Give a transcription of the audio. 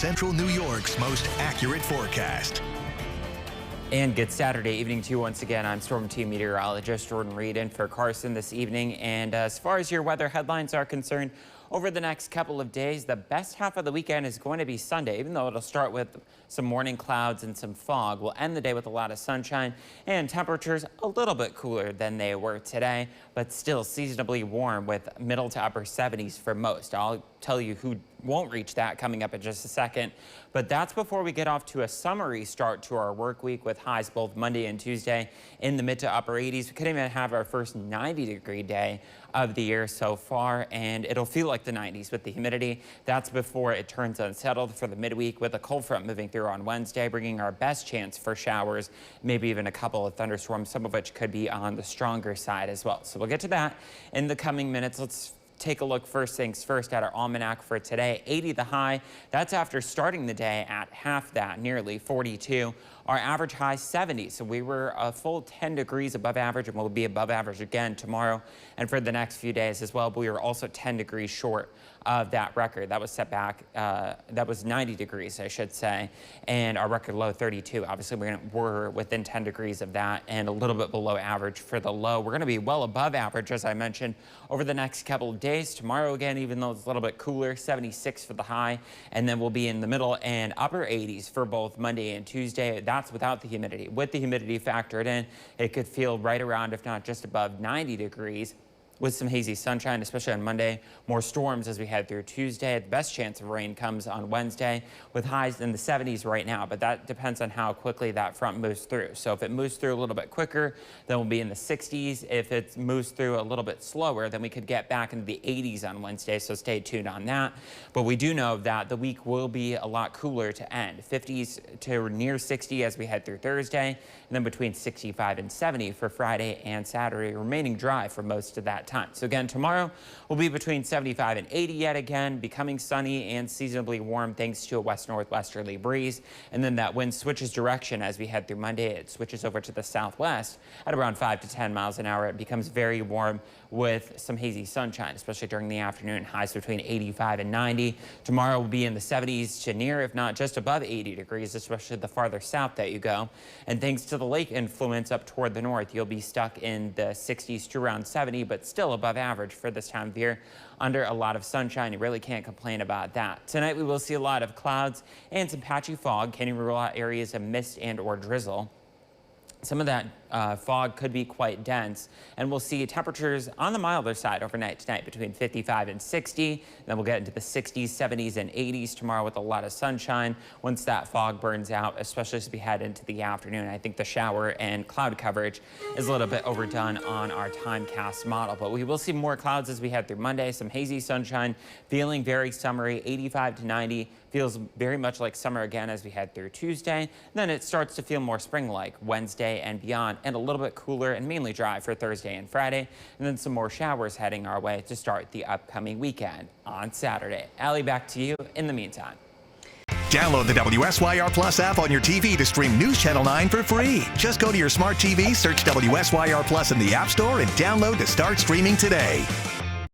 Central New York's most accurate forecast. And good Saturday evening to you once again. I'm Storm Team Meteorologist Jordan Reed in for Carson this evening. And as far as your weather headlines are concerned, over the next couple of days, the best half of the weekend is going to be Sunday, even though it'll start with some morning clouds and some fog. We'll end the day with a lot of sunshine and temperatures a little bit cooler than they were today, but still seasonably warm with middle to upper 70s for most. I'll tell you who won't reach that coming up in just a second. But that's before we get off to a summery start to our work week with highs both Monday and Tuesday in the mid to upper 80s. We could even have our first 90-degree day of the year so far, and it'll feel like the 90s with the humidity. That's before it turns unsettled for the midweek with a cold front moving through on Wednesday, bringing our best chance for showers, maybe even a couple of thunderstorms, some of which could be on the stronger side as well. So we'll get to that in the coming minutes. Let's take a look first things first at our almanac for today. 80 the high. That's after starting the day at half that, nearly 42. Our average high 70. So we were a full 10 degrees above average, and we'll be above average again tomorrow and for the next few days as well. But we were also 10 degrees short of that record. That was set back, that was 90 degrees, I should say, and our record low 32. Obviously, we're within 10 degrees of that and a little bit below average for the low. We're going to be well above average, as I mentioned, over the next couple of days. Tomorrow, again, even though it's a little bit cooler, 76 for the high, and then we'll be in the middle and upper 80s for both Monday and Tuesday. That's without the humidity. With the humidity factored in, it could feel right around, if not just above 90 degrees. With some hazy sunshine, especially on Monday. More storms as we head through Tuesday. The best chance of rain comes on Wednesday with highs in the 70s right now, but that depends on how quickly that front moves through. So if it moves through a little bit quicker, then we'll be in the 60s. If it moves through a little bit slower, then we could get back into the 80s on Wednesday, so stay tuned on that. But we do know that the week will be a lot cooler to end. 50s to near 60 as we head through Thursday, and then between 65 and 70 for Friday and Saturday, remaining dry for most of that time. So again, tomorrow will be between 75 and 80 yet again, becoming sunny and seasonably warm thanks to a west-northwesterly breeze. And then that wind switches direction as we head through Monday. It switches over to the southwest at around 5 to 10 miles an hour. It becomes very warm with some hazy sunshine, especially during the afternoon. Highs between 85 and 90. Tomorrow will be in the 70s to near, if not just above 80 degrees, especially the farther south that you go. And thanks to the lake influence up toward the north, you'll be stuck in the 60s to around 70, but still above average for this time of year. Under a lot of sunshine, you really can't complain about that. Tonight we will see a lot of clouds and some patchy fog. Can you rule out areas of mist and or drizzle? Some of that fog could be quite dense, and we'll see temperatures on the milder side overnight tonight between 55 and 60. Then we'll get into the 60s, 70s, and 80s tomorrow with a lot of sunshine once that fog burns out, especially as we head into the afternoon. I think the shower and cloud coverage is a little bit overdone on our timecast model, but we will see more clouds as we head through Monday. Some hazy sunshine, feeling very summery, 85 to 90. Feels very much like summer again as we head through Tuesday. Then it starts to feel more spring-like Wednesday and beyond, and a little bit cooler and mainly dry for Thursday and Friday. And then some more showers heading our way to start the upcoming weekend on Saturday. Allie, back to you in the meantime. Download the WSYR Plus app on your TV to stream News Channel 9 for free. Just go to your smart TV, search WSYR Plus in the App Store, and download to start streaming today.